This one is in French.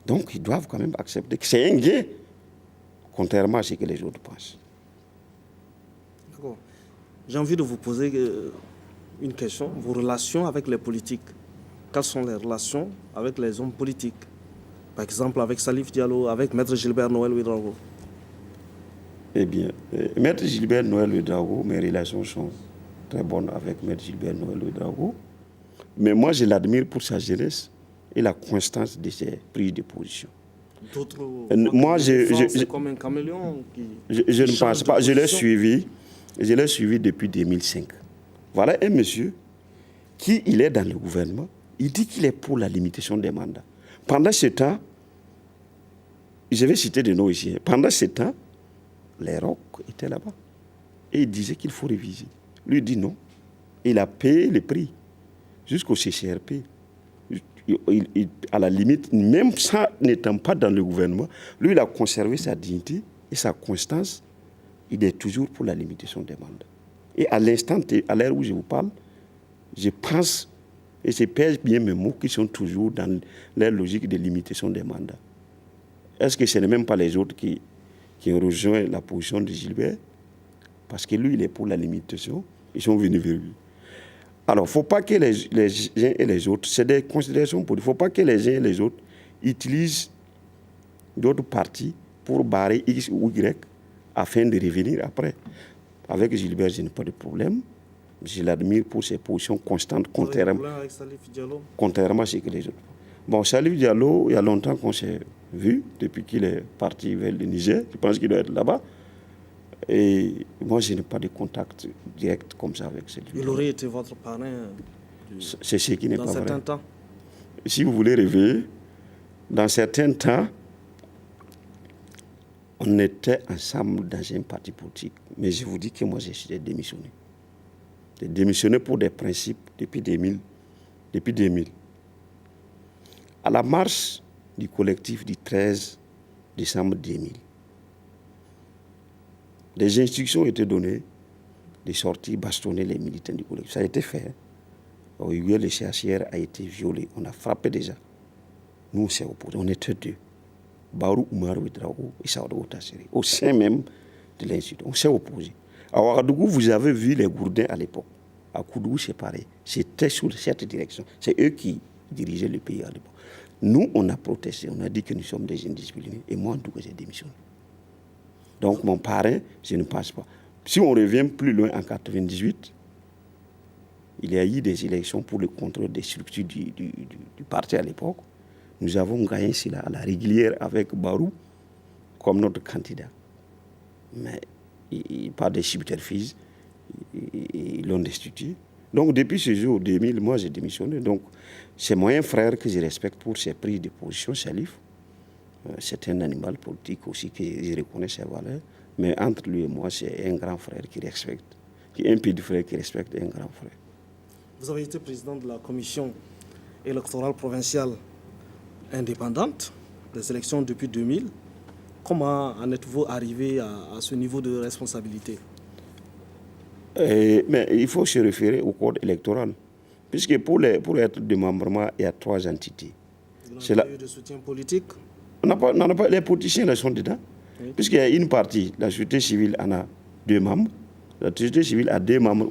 Donc, ils doivent quand même accepter que c'est un gain, contrairement à ce que les autres pensent. D'accord. J'ai envie de vous poser une question. Vos relations avec les politiques, quelles sont les relations avec les hommes politiques? Par exemple, avec Salif Diallo, avec Maître Gilbert Noël Ouédraogo. Eh bien, Maître Gilbert Noël Ouédraogo, mes relations sont très bonnes avec Maître Gilbert Noël Ouédraogo. Mais moi, je l'admire pour sa jeunesse et la constance de ses prises de position. D'autres, moi, c'est comme un caméléon je ne pense pas. Je l'ai suivi depuis 2005. Voilà un monsieur qui, il est dans le gouvernement, il dit qu'il est pour la limitation des mandats. Pendant ce temps, je vais citer des noms ici, pendant ce temps, les ROC étaient là-bas. Et il disait qu'il faut réviser. Lui, il dit non. Il a payé le prix jusqu'au CCRP. À la limite, même ça n'étant pas dans le gouvernement, lui, il a conservé sa dignité et sa constance. Il est toujours pour la limitation des mandats. Et à l'instant, à l'heure où je vous parle, je pense, et je pèse bien mes mots, qui sont toujours dans leur logique de limitation des mandats. Est-ce que ce n'est même pas les autres qui ont rejoint la position de Gilbert? Parce que lui, il est pour la limitation. Ils sont venus vers lui. Alors, il ne faut pas que les uns et les autres, c'est des considérations politiques, il ne faut pas que les uns et les autres utilisent d'autres partis pour barrer X ou Y afin de revenir après. Avec Gilbert, je n'ai pas de problème. Je l'admire pour ses positions constantes, contrairement à ce que les autres. Bon, Salif Diallo, il y a longtemps qu'on s'est vu, depuis qu'il est parti vers le Niger. Je pense qu'il doit être là-bas. Et moi, je n'ai pas de contact direct comme ça avec Salif Diallo. Il aurait été votre parrain c'est ce qui n'est pas vrai. Dans certains temps. Si vous voulez rêver, dans certains temps, on était ensemble dans un parti politique. Mais je vous dis que moi, j'ai démissionné. J'ai démissionné pour des principes depuis 2000. À la marche du collectif du 13 décembre 2000, des instructions ont été données de sortir bastonner les militants du collectif. Ça a été fait. Au Uruguay, le CHR a été violé. On a frappé déjà. Nous, on s'est opposés. On était deux. Barou Oumar Ouédraogo et Saoudou Tasseri. Au sein même de l'institut. On s'est opposés. À Ouagadougou, vous avez vu les Gourdins à l'époque. À Koudougou, c'est pareil. C'était sous cette direction. C'est eux qui dirigeaient le pays à l'époque. Nous, on a protesté. On a dit que nous sommes des indisciplinés. Et moi, en tout cas, j'ai démissionné. Donc, mon parrain, je ne pense pas. Si on revient plus loin, en 1998, il y a eu des élections pour le contrôle des structures du parti à l'époque. Nous avons gagné cela à la régulière avec Barou comme notre candidat. Mais par des subterfuges, ils l'ont destitué. Donc, depuis ce jour 2000, moi, j'ai démissionné. Donc, c'est mon frère que je respecte pour ses prises de position, Salif. C'est un animal politique aussi que je reconnais ses valeurs. Mais entre lui et moi, c'est un grand frère qui respecte, qui est un petit frère qui respecte un grand frère. Vous avez été président de la commission électorale provinciale indépendante des élections depuis 2000. Comment en êtes-vous arrivé à ce niveau de responsabilité? Mais il faut se référer au code électoral. Puisque pour être démembrement, il y a 3 entités. Vous n'avez pas eu de soutien politique? Les politiciens sont dedans. Oui. Puisqu'il y a une partie, la société civile en a 2 membres. La société civile a 2 membres.